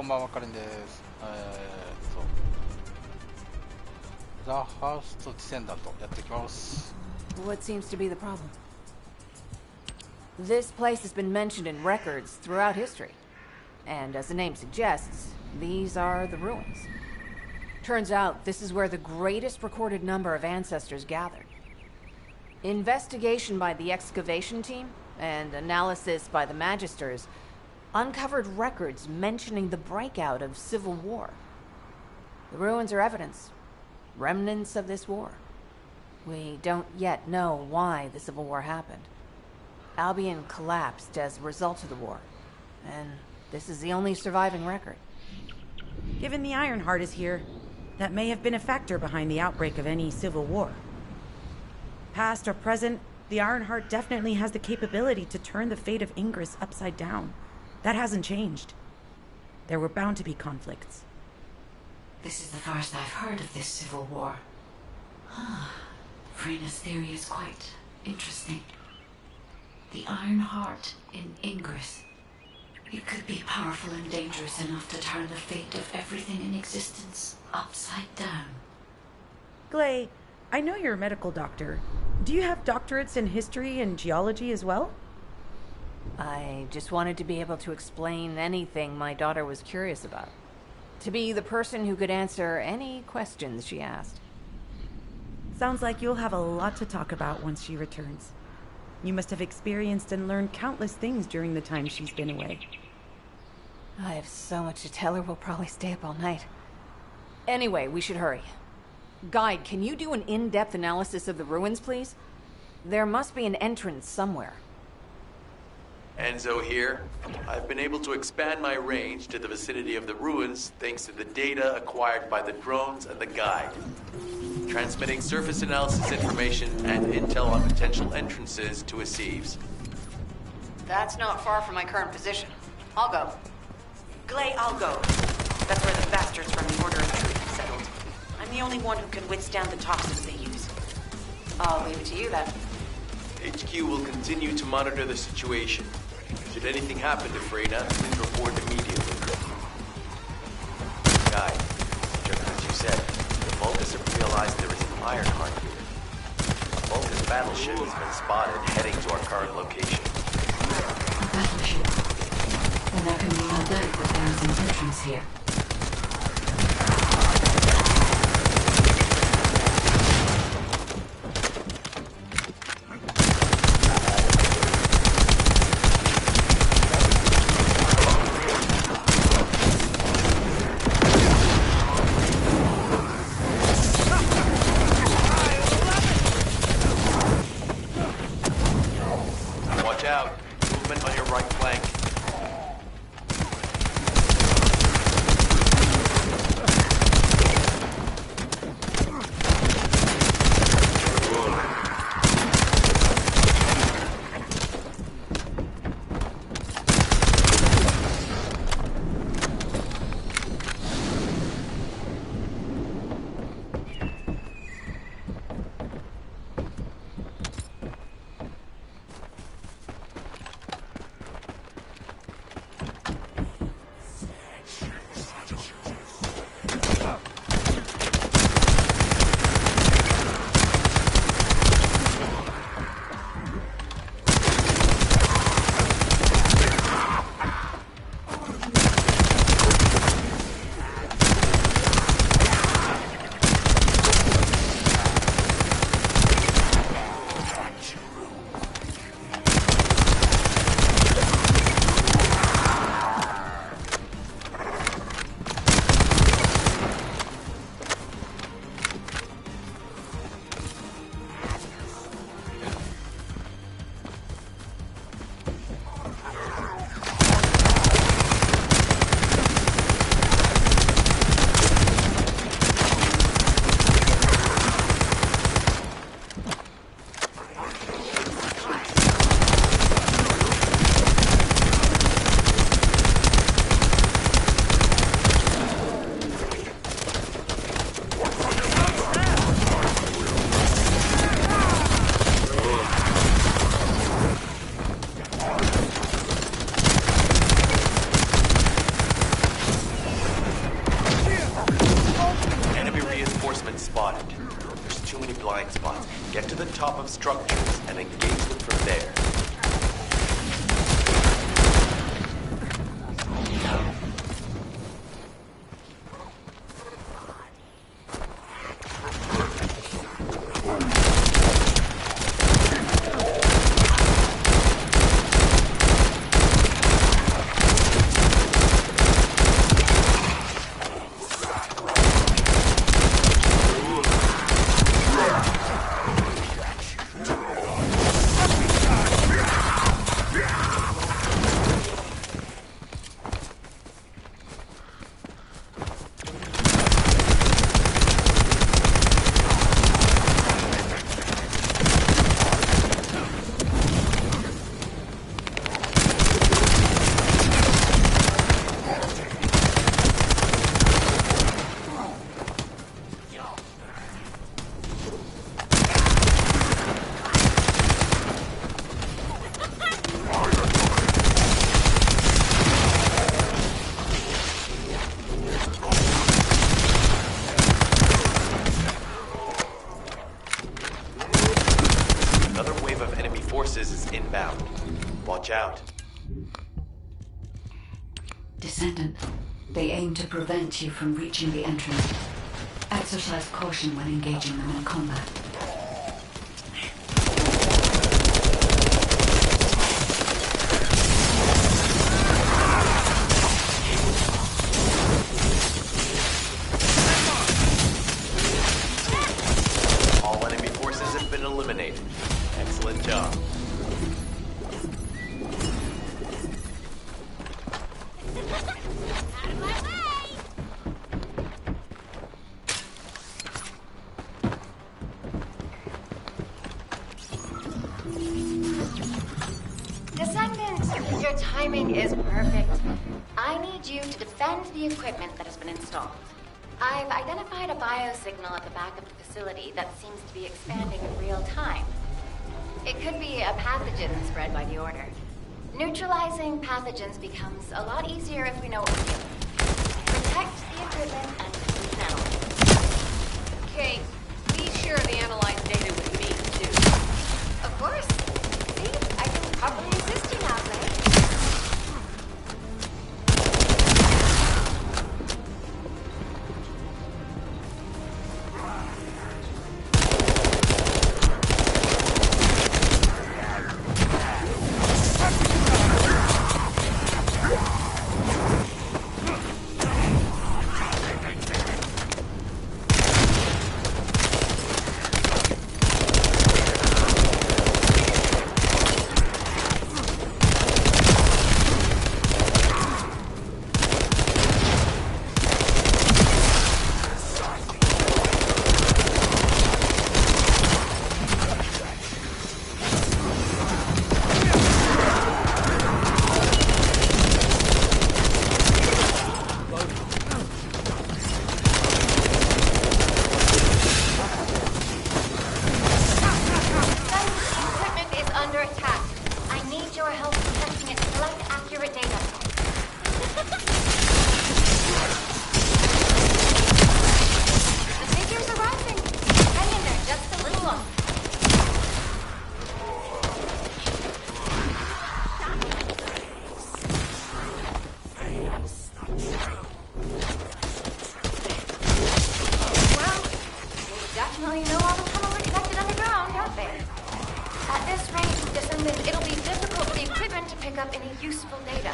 んばんは、カレンです。TheFirstDescendant やっていきます。 What seems to be the problem? This place has been mentioned in records throughout history. And as the name suggests, these are the ruins. Turns out this is where the greatest recorded number of ancestors gathered. Investigation by the excavation team and analysis by the magisters uncovered records mentioning the breakout of civil war. The ruins are evidence, remnants of this war. We don't yet know why the civil war happened. Albion collapsed as a result of the war, and this is the only surviving record. Given the Ironheart is here, that may have been a factor behind the outbreak of any civil war. Past or present, the Ironheart definitely has the capability to turn the fate of Ingress upside down. That hasn't changed. There were bound to be conflicts. This is the first I've heard of this civil war. Frena's theory is quite interesting. The Ironheart in Ingress. It could be powerful and dangerous enough to turn the fate of everything in existence upside down. Glay, I know you're a medical doctor. Do you have doctorates in history and geology as well? I just wanted to be able to explain anything my daughter was curious about. To be the person who could answer any questions she asked. Sounds like you'll have a lot to talk about once she returns. You must have experienced and learned countless things during the time she's been away. I have so much to tell her, we'll probably stay up all night. Anyway, we should hurry. Guide, can you do an in-depth analysis of the ruins, please? There must be an entrance somewhere. Enzo here. I've been able to expand my range to the vicinity of the ruins thanks to the data acquired by the drones and the guide. Transmitting surface analysis information and intel on potential entrances to Aceves. That's not far from my current position. I'll go. Glay, I'll go. That's where the bastards from the Order of Truth settled. I'm the only one who can withstand the toxins they use. I'll leave it to you then. HQ will continue to monitor the situation. Should anything happen to Freyna, please report immediately. Guide, just as you said, the Vulcans have realized there is an Ironheart here. A Vulcan battleship has been spotted heading to our current location. A battleship? Then there can be no doubt that there is an entrance here. Out. Movement on your right flank. too many blind spots. Get to the top of structures and engage them from there. Inbound. Watch out. Descendant, they aim to prevent you from reaching the entrance. Exercise caution when engaging them in combat. All enemy forces have been eliminated. Excellent job. Descendant, your timing is perfect. I need you to defend the equipment that has been installed. I've identified a biosignal at the back of the facility that seems to be expanding in real time. It could be a pathogen spread by the Order. Neutralizing pathogens becomes a lot easier if we know what we're doing. Protect the equipment and dismantle it. Kate, be sure the analyzed data with me, too. Of course. See, I can properly assist you now, Clay. Definitely know all the tunnels are connected underground, don't they? At this rate, Descendant, it'll be difficult for the equipment to pick up any useful data.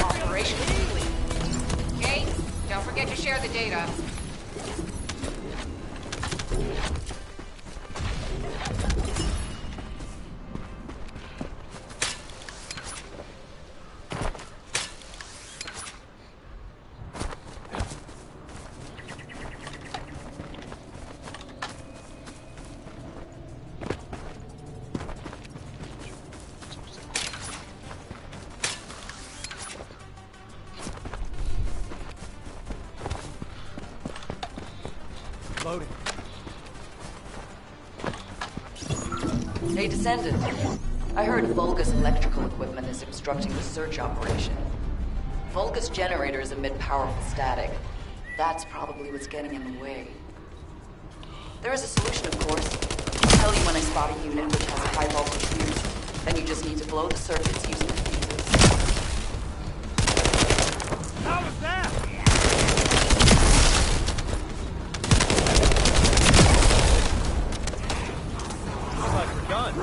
Operation complete. Kate, don't forget to share the data. Loading. Hey, Descendant. I heard Vulgus electrical equipment is obstructing the search operation. Vulgus generators emit powerful static. That's probably what's getting in the way. There is a solution, of course. I'll tell you when I spot a unit which has a high voltage fuse. Then you just need to blow the circuits using the fuses. How was that? Looks like we're done.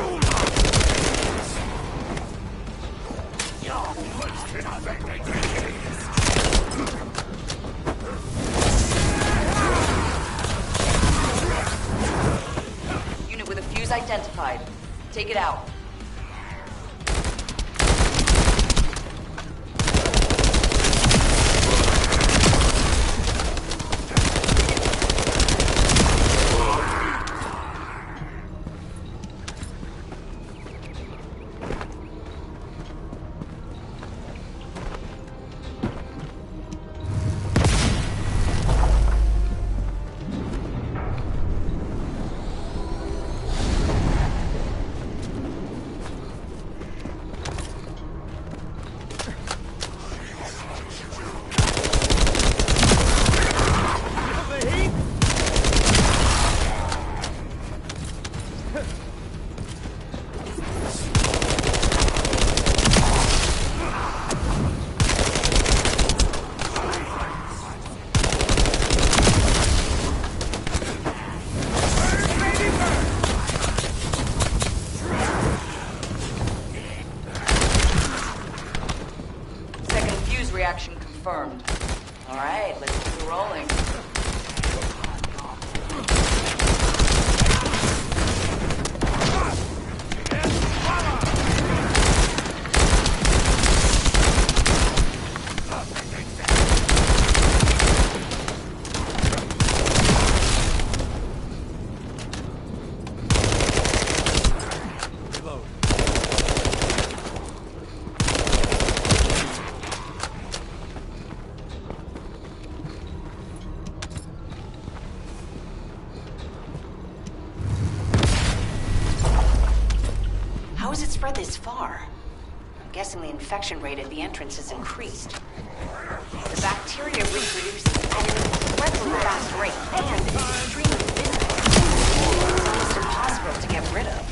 Unit with a fuse identified. Take it out. Reaction confirmed. All right, let's keep it rolling. How has it spread this far? I'm guessing the infection rate at the entrance has increased. The bacteria reproduce at an incredibly fast rate and is extremely visible. It's almost impossible to get rid of.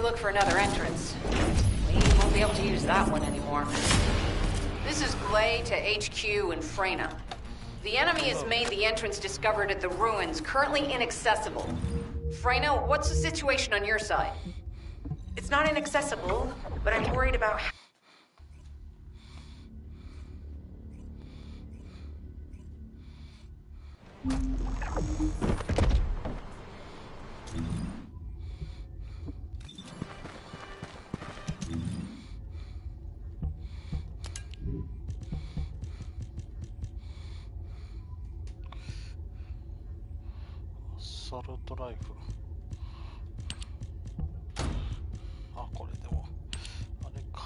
look for another entrance. We won't be able to use that one anymore. This is Glay to HQ in Freyna. The enemy has made the entrance discovered at the ruins currently inaccessible. Freyna, what's the situation on your side? It's not inaccessible, but I'm worried about...サルトライフル。あ、これでもあれか。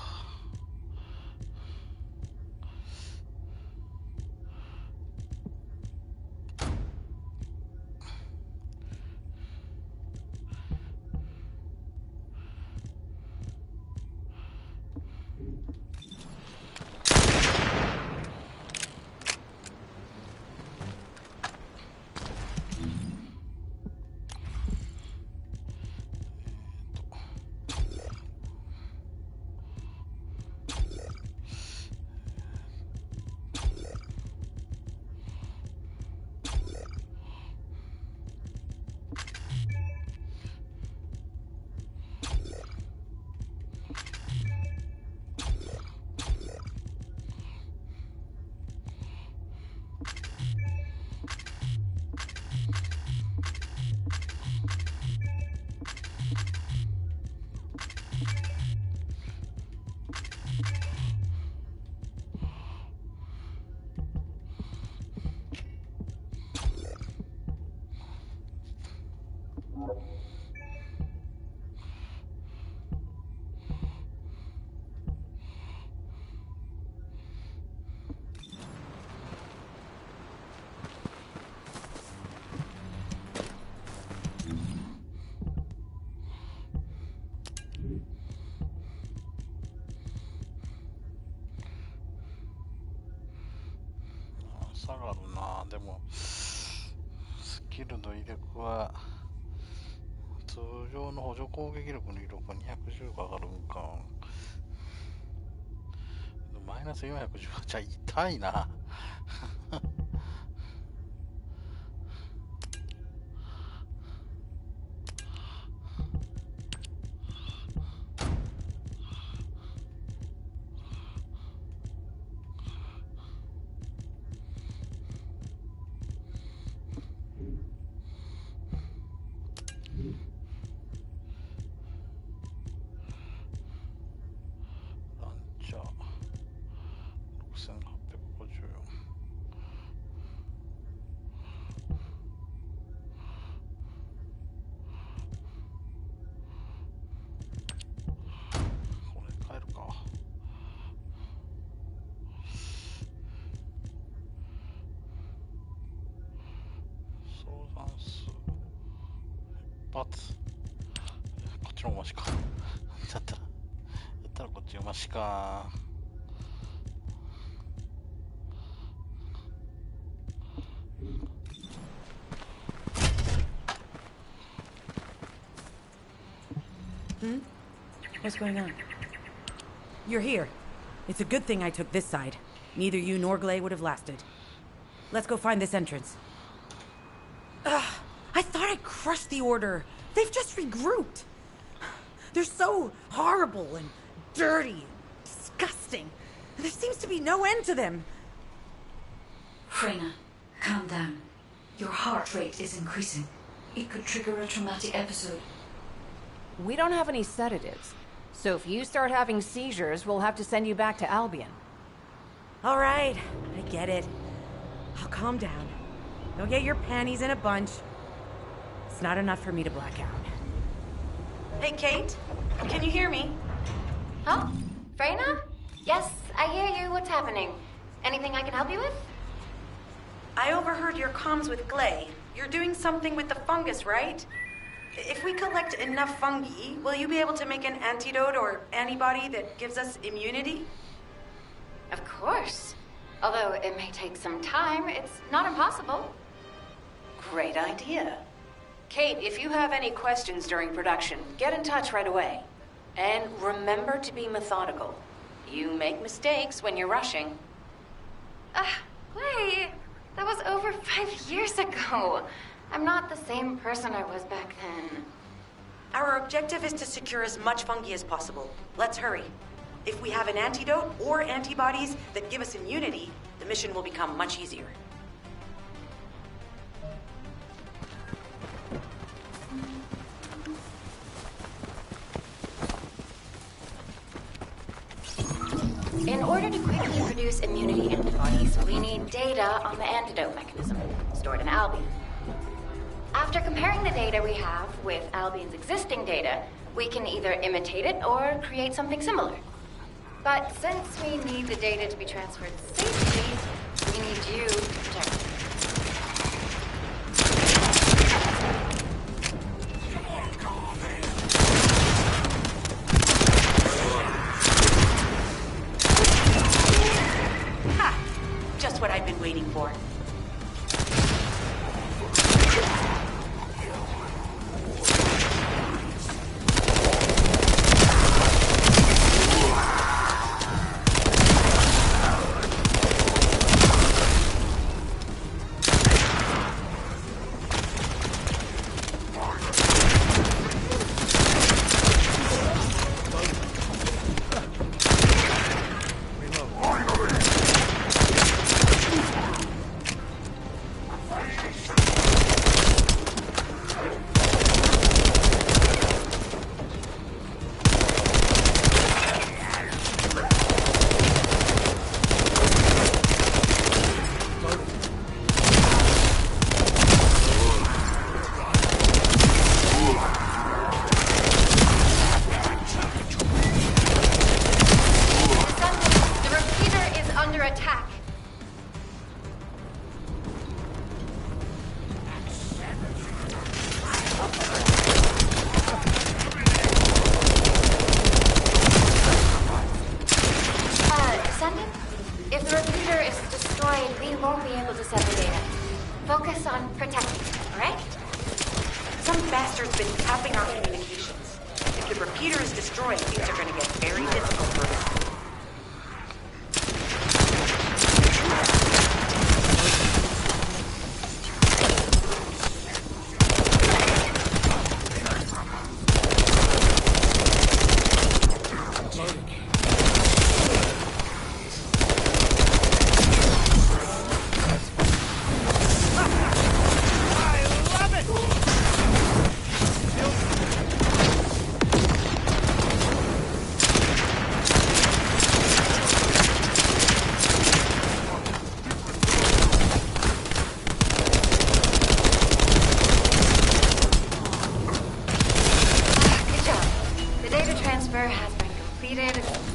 下がるな。でもスキルの威力は通常の補助攻撃力の威力が210上がるんか。マイナス410じゃ痛いな。こっちの方がマシか。だったらこっちがマシか。What's going on? You're here. It's a good thing I took this side. Neither you nor Glay would have lasted. Let's go find this entrance. I thought I crushed the Order. They've just regrouped. They're so horrible and dirty and disgusting. There seems to be no end to them. Freyna, calm down. Your heart rate is increasing. It could trigger a traumatic episode. We don't have any sedatives. So if you start having seizures, we'll have to send you back to Albion. All right, I get it. I'll calm down. Don't get your panties in a bunch. It's not enough for me to black out. Hey, Kate, can you hear me? Huh? Freyna? Yes, I hear you. What's happening? Anything I can help you with? I overheard your comms with Glay. You're doing something with the fungus, right? If we collect enough fungi, will you be able to make an antidote or antibody that gives us immunity? Of course. Although it may take some time, it's not impossible. Great idea. Kate, if you have any questions during production, get in touch right away. And remember to be methodical. You make mistakes when you're rushing. Wait, that was over 5 years ago. I'm not the same person I was back then. Our objective is to secure as much fungi as possible. Let's hurry. If we have an antidote or antibodies that give us immunity, the mission will become much easier. In order to quickly produce immunity antibodies, we need data on the antidote mechanism, stored in Albion. After comparing the data we have with Albion's existing data, we can either imitate it or create something similar. But since we need the data to be transferred safely, we need you to protect it. Just what I've been waiting for. If the repeater is destroyed, we won't be able to set the data. Focus on protecting it, alright? Some bastard's been tapping our communications. If the repeater is destroyed, things are gonna get very difficult for us.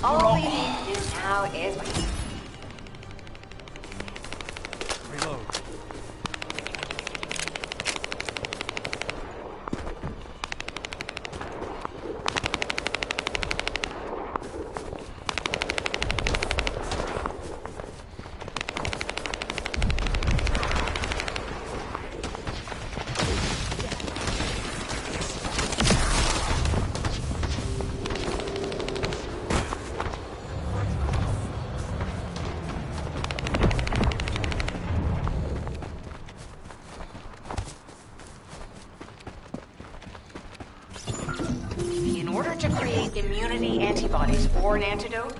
All we need to do now is wait. Reload. In order to create immunity antibodies or an antidote,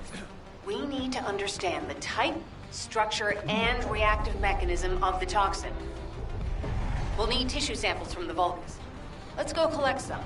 we need to understand the type, structure, and reactive mechanism of the toxin. We'll need tissue samples from the Vulgus. Let's go collect some.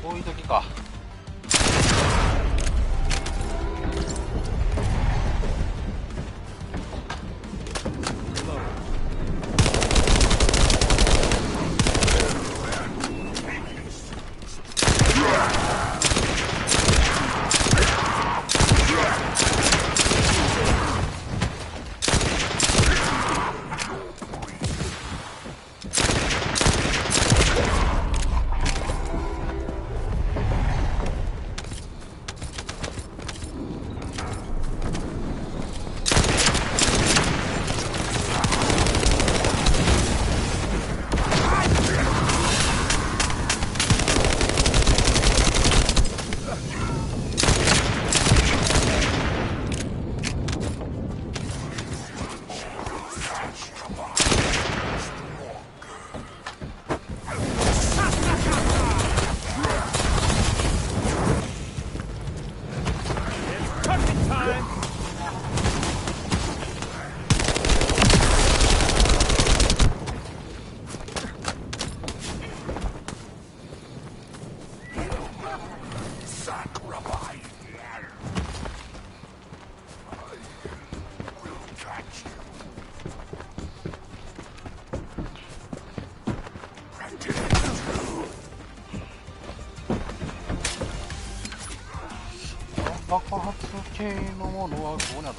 こういう時か。爆発系のものはこうなる。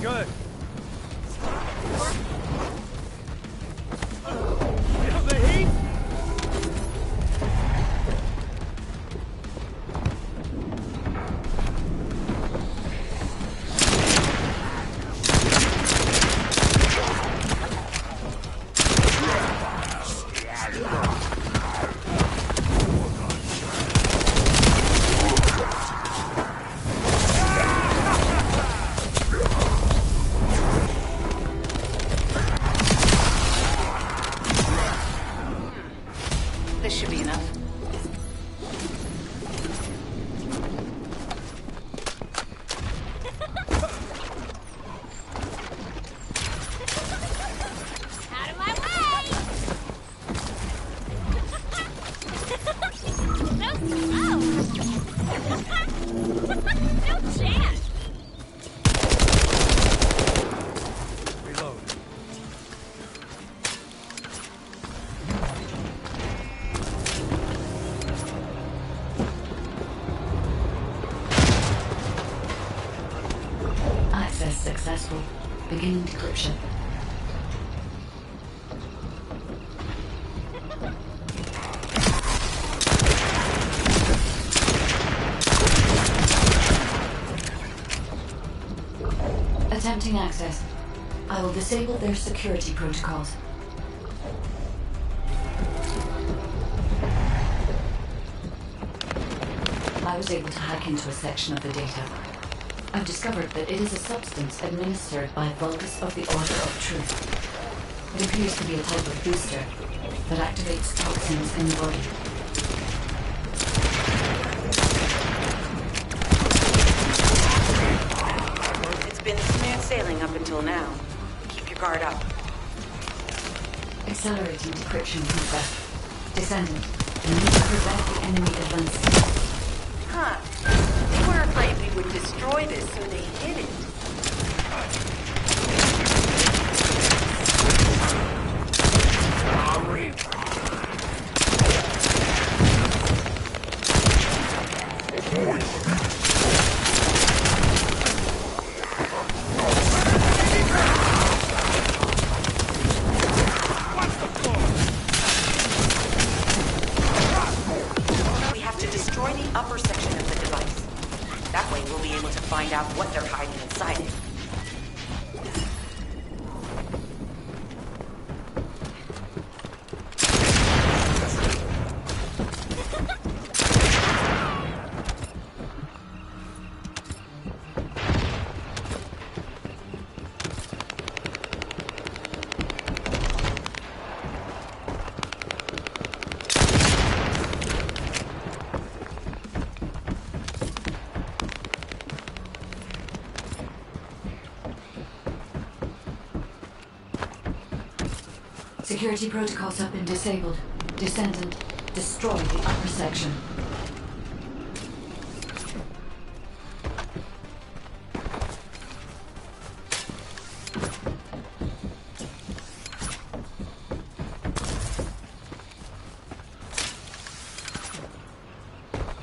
Good. Feel the heat? This should be enough. Out of my way! No chance! Reload. Access successful. Beginning decryption. Attempting access. I will disable their security protocols. I was able to hack into a section of the data. I've discovered that it is a substance administered by Vulgus of the Order of Truth. It appears to be a type of booster that activates toxins in the body. It's been smooth sailing up until now. Keep your guard up. Accelerating decryption feedback. Descendant, you need to prevent the enemy advancing. Huh. They were afraid we would destroy this, so they hid it. We have to destroy the upper section of the device. That way we'll be able to find out what they're hiding inside it. Security protocols have been disabled. Descendant, destroy the upper section.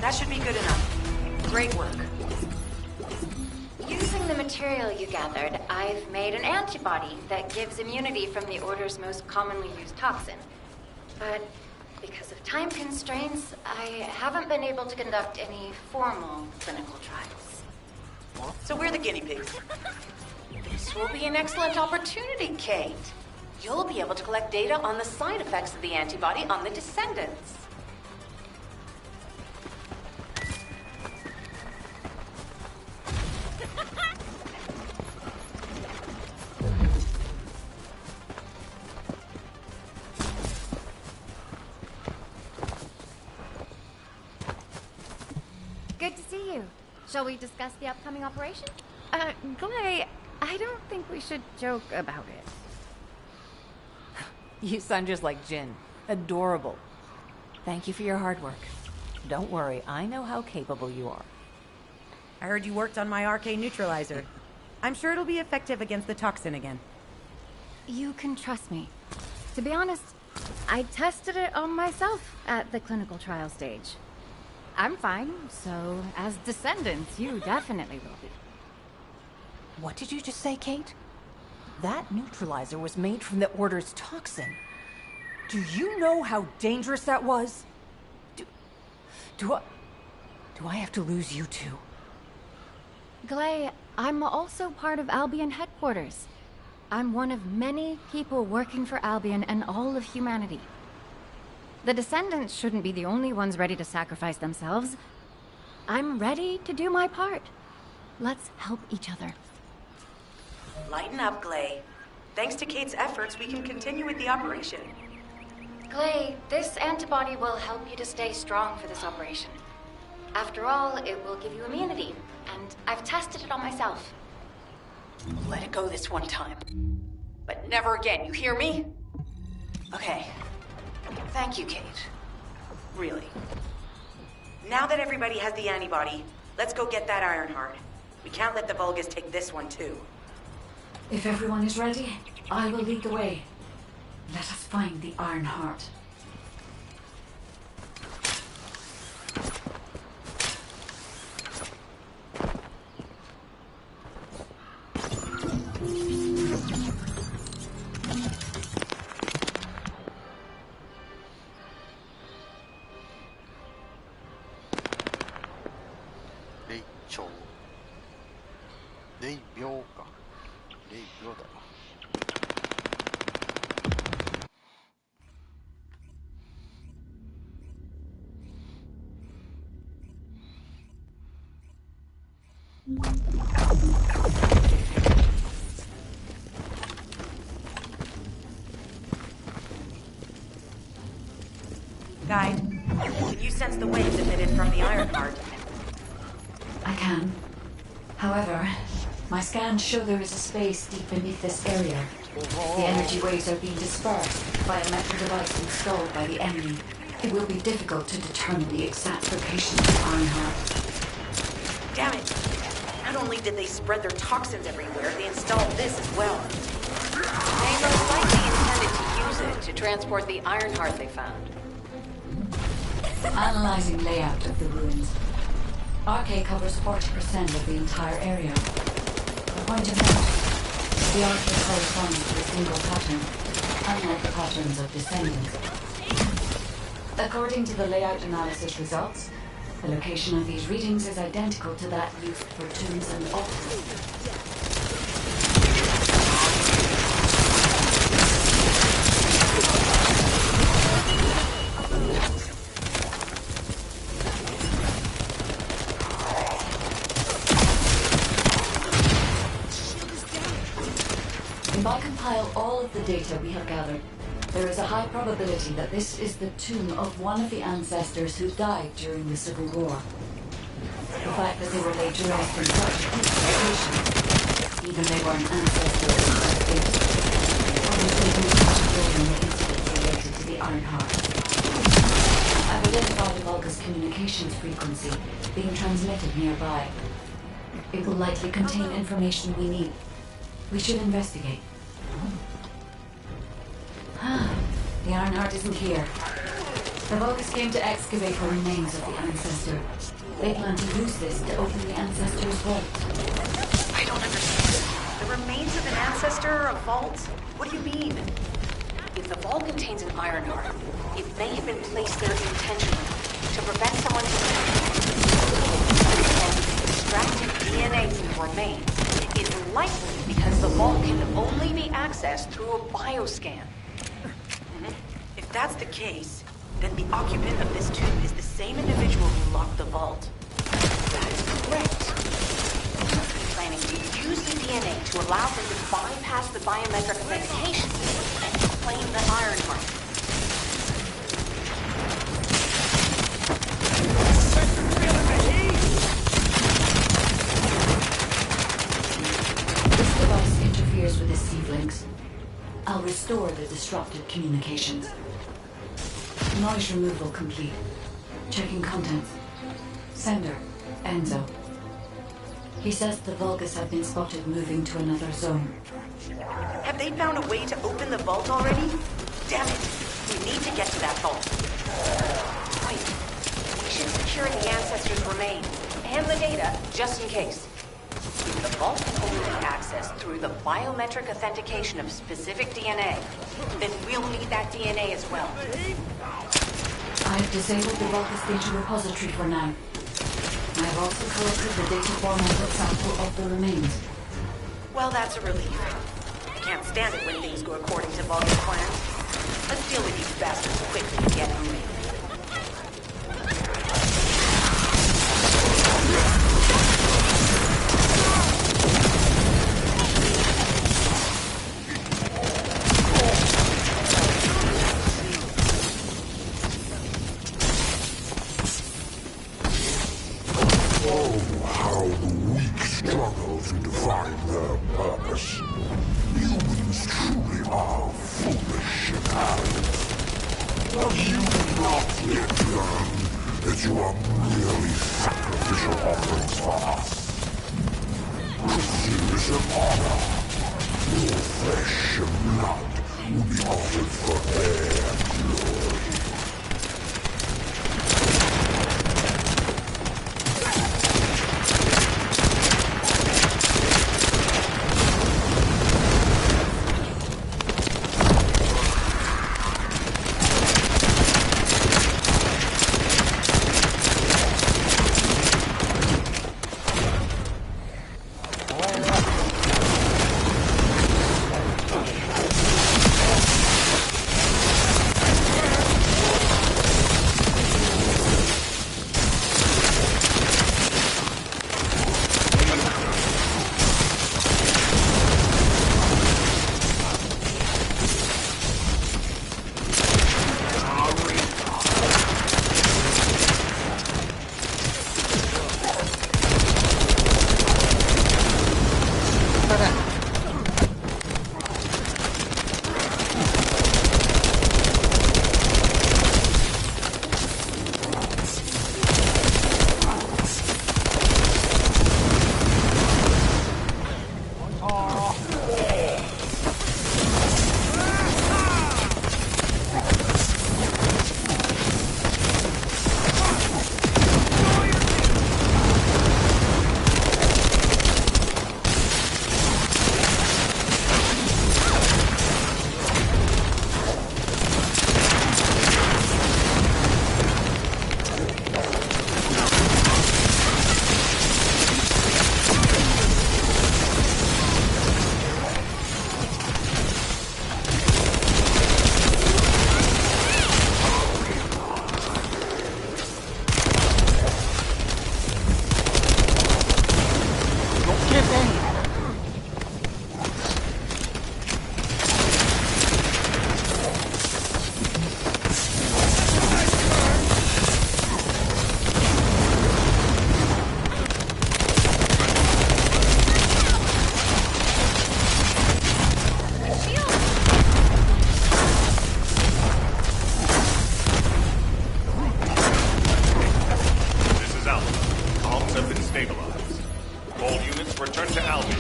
That should be good enough. Great work. Using the material you gathered, I've made an antibody that gives immunity from the Order's most commonly used toxin. But because of time constraints, I haven't been able to conduct any formal clinical trials. So we're the guinea pigs. This will be an excellent opportunity, Kate. You'll be able to collect data on the side effects of the antibody on the Descendants. Good to see you. Shall we discuss the upcoming operation? Glay, I don't think we should joke about it. You sound just like Jin. Adorable. Thank you for your hard work. Don't worry, I know how capable you are. I heard you worked on my RK neutralizer. I'm sure it'll be effective against the toxin again. You can trust me. To be honest, I tested it on myself at the clinical trial stage. I'm fine, so as Descendants, you definitely will be. What did you just say, Kate? That neutralizer was made from the Order's toxin. Do you know how dangerous that was? Do I have to lose you too? Glay, I'm also part of Albion headquarters. I'm one of many people working for Albion and all of humanity. The Descendants shouldn't be the only ones ready to sacrifice themselves. I'm ready to do my part. Let's help each other. Lighten up, Glay. Thanks to Kate's efforts, we can continue with the operation. Glay, this antibody will help you to stay strong for this operation. After all, it will give you immunity, and I've tested it on myself. Let it go this one time. But never again, you hear me? Okay. Thank you, Kate. Really. Now that everybody has the antibody, let's go get that Ironheart. We can't let the Vulgus take this one too. If everyone is ready, I will lead the way. Let us find the Iron Heart. Guide, can you sense the waves emitted from the Ironheart? I can. However, my scans show there is a space deep beneath this area. The energy waves are being dispersed by a metro device installed by the enemy. It will be difficult to determine the exact location of the Ironheart. Damn it! Not only did they spread their toxins everywhere, they installed this as well. They most likely intended to use it to transport the Ironheart they found. Analyzing layout of the ruins. RK covers 40% of the entire area. A point of note, the RK corresponds to a single pattern, unlike the patterns of Descendants. According to the layout analysis results, the location of these readings is identical to that used for tombs and altars. If I compile all of the data we have gathered, there is a high probability that this is the tomb of one of the ancestors who died during the Civil War. The fact that they were laid to rest in such a peaceful location, even they were an ancestor of the probably played a huge role in the incident. Vulgus communications frequency being transmitted nearby. It will likely contain information we need. We should investigate. The Ironheart isn't here. The Vulgus came to excavate the remains of the Ancestor. They plan to use this to open the Ancestor's vault. I don't understand. The remains of an ancestor or a vault? What do you mean? If the vault contains an Ironheart, it may have been placed there intentionally to prevent someone from extracting DNA from the remains. It's likely because the vault can only be accessed through a bioscan. If that's the case, then the occupant of this tomb is the same individual who locked the vault. That is correct. He must be planning to use the DNA to allow them to bypass the biometric authentication and claim the Ironheart. This device interferes with the seed links. I'll restore the disrupted communications. Noise removal complete. Checking contents. Sender, Enzo. He says the Vulgus have been spotted moving to another zone. Have they found a way to open the vault already? Damn it! We need to get to that vault. Wait. We should secure the Ancestor's remains and the data just in case. If the vault can only be accessed through the biometric authentication of specific DNA, then we'll need that DNA as well. I've disabled the Vulgus data repository for now. I've also collected the data formatted sample of the remains. Well, that's a relief. I can't stand it when things go according to Vulgus plans. Let's deal with these bastards quickly and get moving.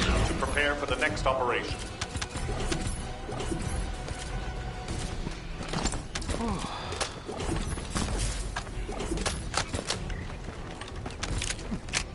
to prepare for the next operation.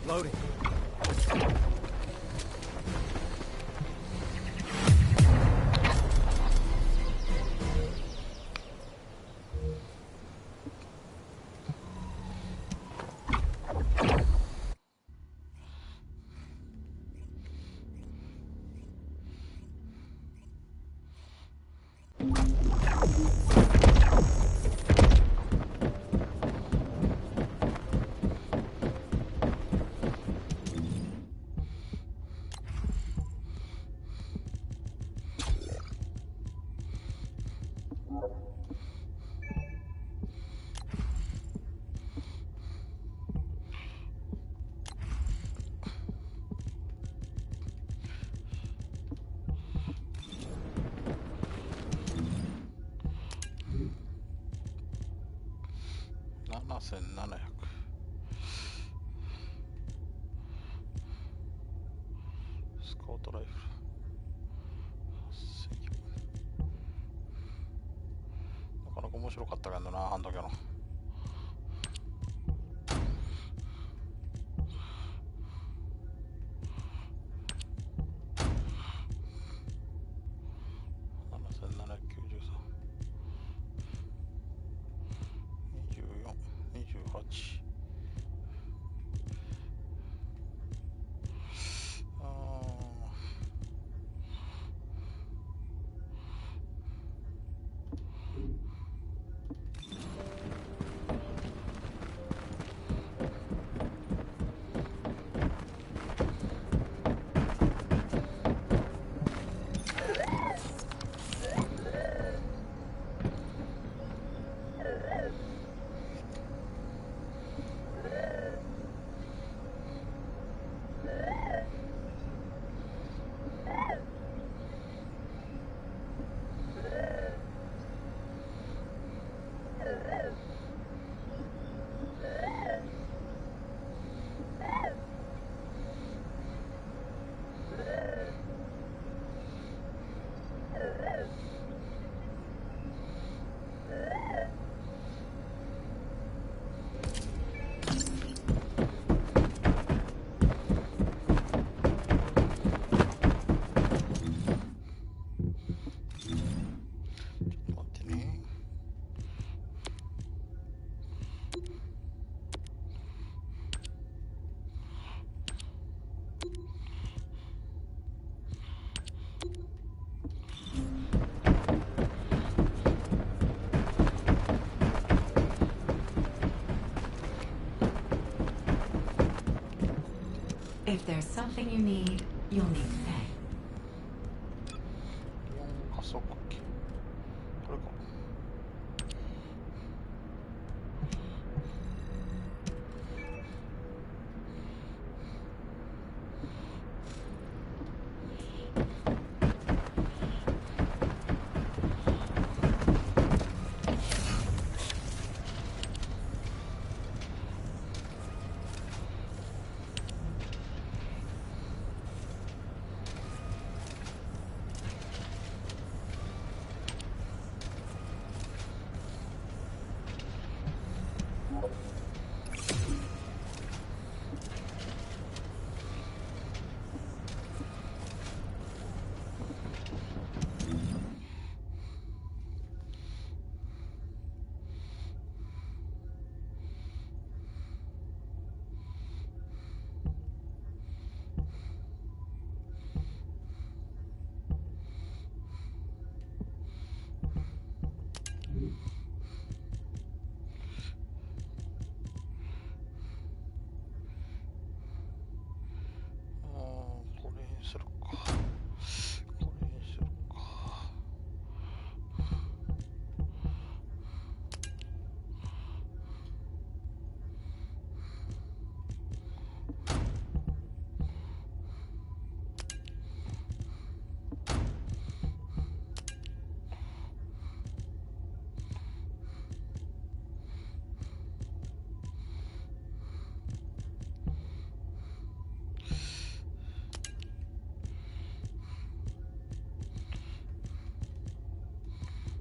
Loading.7700。スカウトライフル8000。なかなか面白かったけどな、あん時の。If there's something you need, you'll need me.